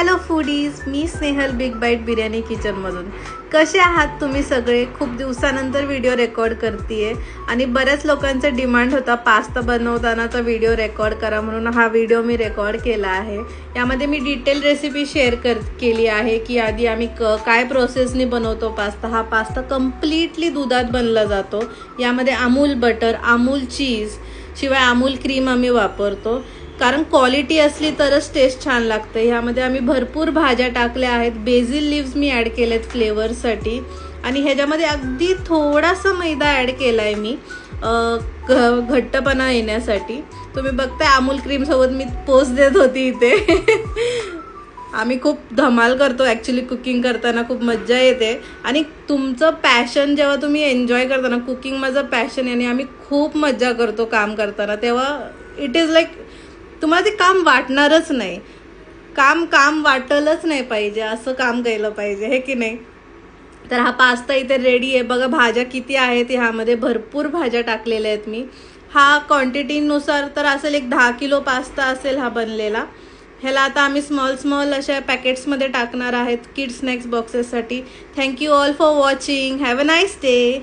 Hello foodies, मी Snehal big bite biryani किचनमधून. कसे आहात तुम्ही सगळे? खूप दिवसानंतर व्हिडिओ रेकॉर्ड करते आणि बऱ्याच लोकांचा डिमांड होता पास्ता बनवतानाचा व्हिडिओ रेकॉर्ड करा म्हणून हा व्हिडिओ मी रेकॉर्ड केला आहे. यामध्ये मी डिटेल रेसिपी शेअर केली आहे की आधी आम्ही काय प्रोसेसनी बनवतो पास्ता. हा पास्ता कम्प्लिटली दुधात बनला जातो. यामध्ये अमूल बटर, अमूल चीज शिवाय अमूल क्रीम आम्ही वापरतो, कारण क्वालिटी असली तरच टेस्ट छान लागते. ह्यामध्ये आम्ही भरपूर भाज्या टाकल्या आहेत. बेसिल लिव्स मी ॲड केलेत फ्लेवरसाठी आणि ह्याच्यामध्ये अगदी थोडासा मैदा ॲड केला आहे मी घट्टपणा येण्यासाठी. तुम्ही बघताय अमूल क्रीमसोबत मी पोस्ट देत होती इथे. आम्ही खूप धमाल करतो ॲक्च्युली कुकिंग करताना, खूप मज्जा येते. आणि तुमचं पॅशन जेव्हा तुम्ही एन्जॉय करताना, कुकिंग माझं पॅशन आहे आणि आम्ही खूप मज्जा करतो काम करताना, तेव्हा इट इज लाईक तुम्हाला ते काम वाटणारच नाही. काम वाटलंच नाही पाहिजे, असं काम केलं पाहिजे, हे की नाही. तर हा पास्ता इथे रेडी आहे. बघा भाज्या किती आहेत, ह्यामध्ये भरपूर भाज्या टाकलेल्या आहेत मी. हा क्वांटिटीनुसार तर असेल एक 10 किलो पास्ता असेल हा बनलेला. ह्याला आता आम्ही स्मॉल अशा पॅकेट्समध्ये टाकणार आहेत किड्स स्नॅक्स बॉक्सेससाठी. Thank you all for watching. Have a nice day.